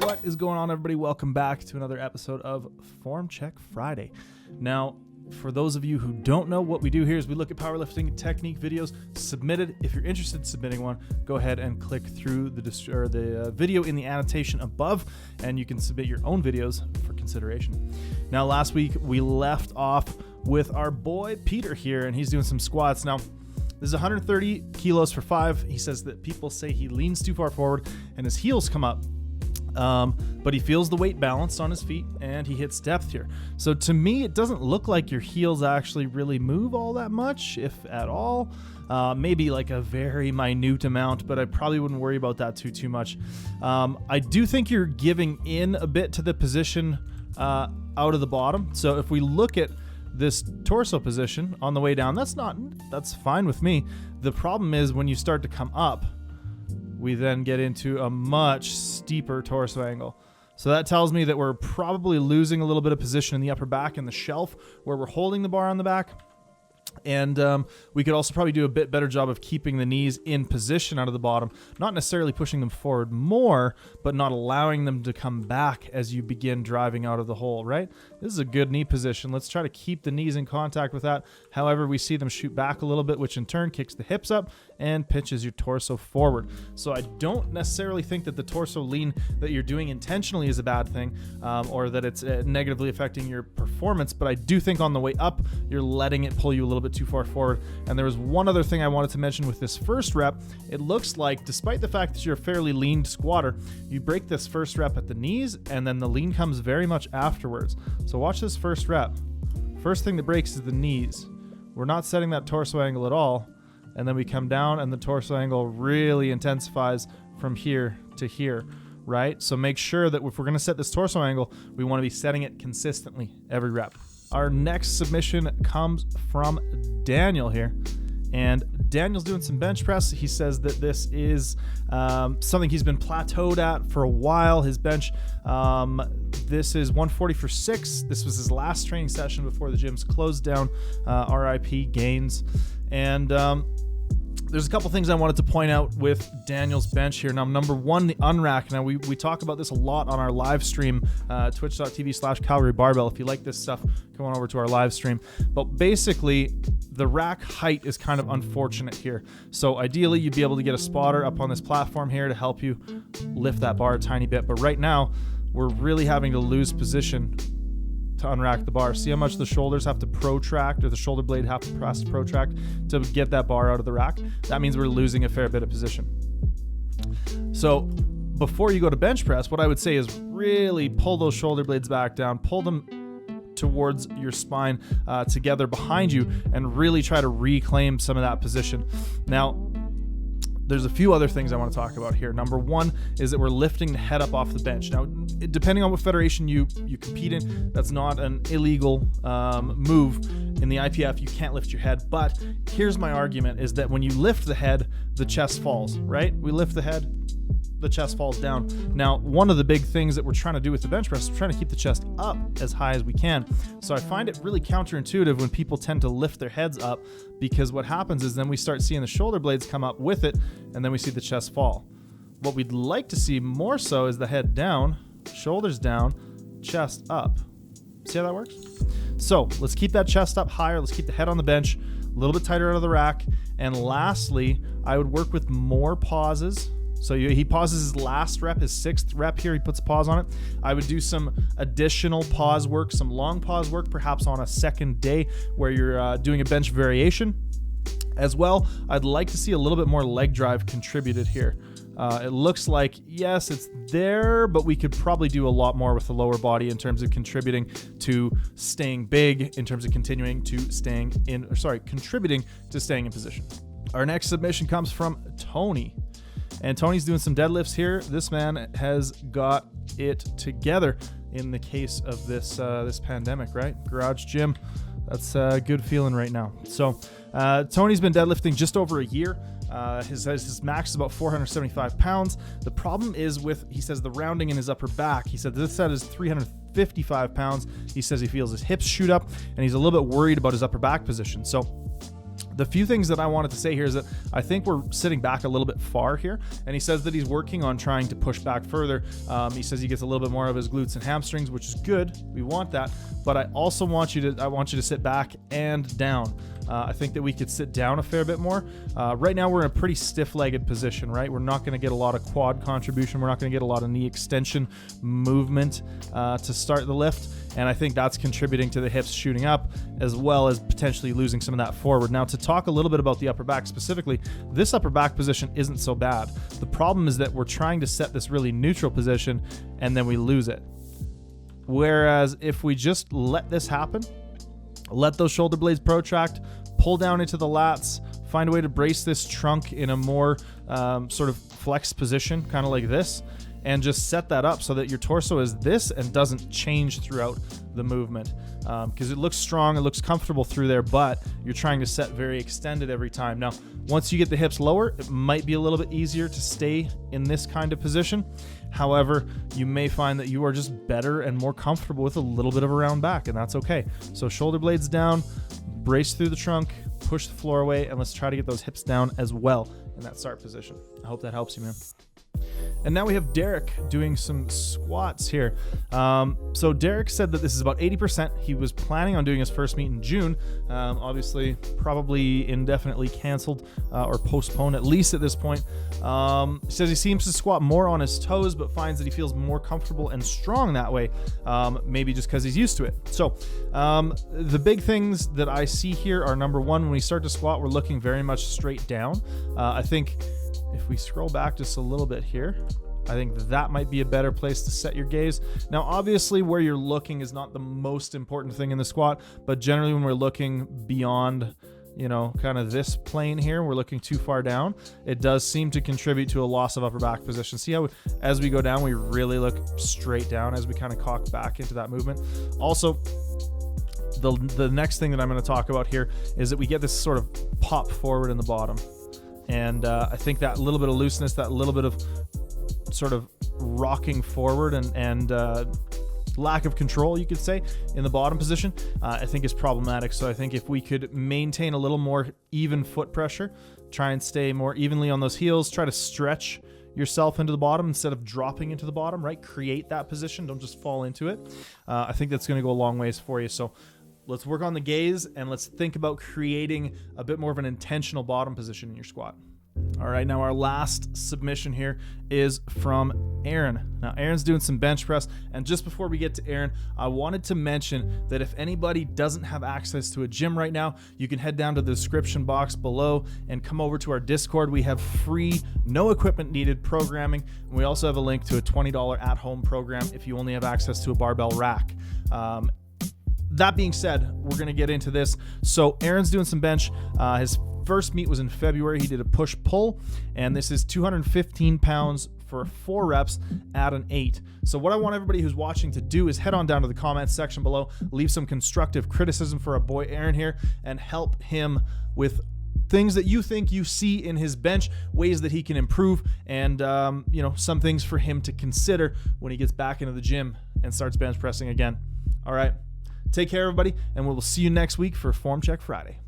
What is going on, everybody? Welcome back to another episode of Form Check Friday. Now, for those of you who don't know, what we do here is we look at powerlifting technique videos submitted. If you're interested in submitting one, go ahead and click through the video in the annotation above, and you can submit your own videos for consideration. Now, last week we left off with our boy Peter here, and he's doing some squats. Now, this is 130 kilos for 5. He says that people say he leans too far forward and his heels come up. But he feels the weight balanced on his feet and he hits depth here. So to me, it doesn't look like your heels actually really move all that much, if at all. Maybe like a very minute amount, but I probably wouldn't worry about that too much. I do think you're giving in a bit to the position out of the bottom. So if we look at this torso position on the way down, that's fine with me. The problem is when you start to come up, we then get into a much steeper torso angle. So that tells me that we're probably losing a little bit of position in the upper back and the shelf where we're holding the bar on the back. And we could also probably do a bit better job of keeping the knees in position out of the bottom, not necessarily pushing them forward more, but not allowing them to come back as you begin driving out of the hole, right? This is a good knee position. Let's try to keep the knees in contact with that. However, we see them shoot back a little bit, which in turn kicks the hips up and pitches your torso forward. So I don't necessarily think that the torso lean that you're doing intentionally is a bad thing, or that it's negatively affecting your performance, but I do think on the way up, you're letting it pull you a little bit too far forward. And there was one other thing I wanted to mention with this first rep. It looks like, despite the fact that you're a fairly lean squatter, you break this first rep at the knees and then the lean comes very much afterwards. So watch this first rep. First thing that breaks is the knees. We're not setting that torso angle at all. And then we come down and the torso angle really intensifies from here to here, right? So make sure that if we're going to set this torso angle, we want to be setting it consistently every rep. Our next submission comes from Daniel here, and Daniel's doing some bench press. He says that this is something he's been plateaued at for a while. His bench, this is 140 for 6. This was his last training session before the gyms closed down, RIP Gains. And there's a couple things I wanted to point out with Daniel's bench here. Now, number one, the unrack. Now, we talk about this a lot on our live stream, twitch.tv/Calgary Barbell. If you like this stuff, come on over to our live stream. But basically, the rack height is kind of unfortunate here. So ideally, you'd be able to get a spotter up on this platform here to help you lift that bar a tiny bit. But right now, we're really having to lose position to unrack the bar. See how much the shoulders have to protract, or the shoulder blade have to press to protract to get that bar out of the rack. That means we're losing a fair bit of position. So before you go to bench press, what I would say is really pull those shoulder blades back down, pull them towards your spine together behind you, and really try to reclaim some of that position. Now, there's a few other things I want to talk about here. Number one is that we're lifting the head up off the bench. Now, depending on what federation you compete in, that's not an illegal move. In the IPF, you can't lift your head. But here's my argument, is that when you lift the head, the chest falls, right? We lift the head, the chest falls down. Now, one of the big things that we're trying to do with the bench press is trying to keep the chest up as high as we can. So I find it really counterintuitive when people tend to lift their heads up, because what happens is then we start seeing the shoulder blades come up with it, and then we see the chest fall. What we'd like to see more so is the head down, shoulders down, chest up. See how that works? So let's keep that chest up higher. Let's keep the head on the bench, a little bit tighter out of the rack. And lastly, I would work with more pauses. So he pauses his last rep, his 6th rep here, he puts a pause on it. I would do some additional pause work, some long pause work, perhaps on a second day where you're doing a bench variation. As well, I'd like to see a little bit more leg drive contributed here. It looks like, yes, it's there, but we could probably do a lot more with the lower body in terms of contributing to staying big, in terms of contributing to staying in position. Our next submission comes from Tony. And Tony's doing some deadlifts here. This man has got it together in the case of this pandemic, right? Garage gym, that's a good feeling right now. So Tony's been deadlifting just over a year. His max is about 475 pounds. The problem is he says the rounding in his upper back. He said this set is 355 pounds. He says he feels his hips shoot up, and he's a little bit worried about his upper back position. So The few things that I wanted to say here is that I think we're sitting back a little bit far here, and he says that he's working on trying to push back further. He says he gets a little bit more of his glutes and hamstrings, which is good. We want that, but I also want you to sit back and down. I think that we could sit down a fair bit more. Right now we're in a pretty stiff-legged position, right? We're not going to get a lot of quad contribution. We're not going to get a lot of knee extension movement to start the lift. And I think that's contributing to the hips shooting up, as well as potentially losing some of that forward. Now, to talk a little bit about the upper back specifically, this upper back position isn't so bad. The problem is that we're trying to set this really neutral position and then we lose it. Whereas if we just let this happen, let those shoulder blades protract, pull down into the lats, find a way to brace this trunk in a more sort of flexed position, kind of like this, and just set that up so that your torso is this and doesn't change throughout the movement, because it looks strong, it looks comfortable through there, but you're trying to set very extended every time. Now, once you get the hips lower, it might be a little bit easier to stay in this kind of position. However, you may find that you are just better and more comfortable with a little bit of a round back, and that's okay. So shoulder blades down, brace through the trunk, push the floor away, and let's try to get those hips down as well in that start position. I hope that helps you, man. And now we have Derek doing some squats here. So Derek said that this is about 80%. He was planning on doing his first meet in June. Obviously, probably indefinitely canceled or postponed, at least at this point. He says he seems to squat more on his toes, but finds that he feels more comfortable and strong that way, maybe just because he's used to it. So the big things that I see here are, number one, when we start to squat, we're looking very much straight down. I think if we scroll back just a little bit here, I think that might be a better place to set your gaze. Now, obviously, where you're looking is not the most important thing in the squat, but generally when we're looking beyond, kind of this plane here, we're looking too far down, it does seem to contribute to a loss of upper back position. See how as we go down, we really look straight down as we kind of cock back into that movement. Also, the next thing that I'm going to talk about here is that we get this sort of pop forward in the bottom. And I think that little bit of looseness, that little bit of sort of rocking forward and lack of control, you could say, in the bottom position, I think is problematic. So I think if we could maintain a little more even foot pressure, try and stay more evenly on those heels, try to stretch yourself into the bottom instead of dropping into the bottom, right? Create that position. Don't just fall into it. I think that's going to go a long ways for you. So let's work on the gaze and let's think about creating a bit more of an intentional bottom position in your squat. All right, now our last submission here is from Aaron. Now, Aaron's doing some bench press, and just before we get to Aaron, I wanted to mention that if anybody doesn't have access to a gym right now, you can head down to the description box below and come over to our Discord. We have free, no equipment needed programming, and we also have a link to a $20 at-home program if you only have access to a barbell rack. That being said, we're going to get into this. So Aaron's doing some bench. His first meet was in February. He did a push-pull, and this is 215 pounds for 4 reps at an 8. So what I want everybody who's watching to do is head on down to the comments section below, leave some constructive criticism for our boy Aaron here, and help him with things that you think you see in his bench, ways that he can improve, and some things for him to consider when he gets back into the gym and starts bench pressing again. All right. Take care, everybody, and we'll see you next week for Form Check Friday.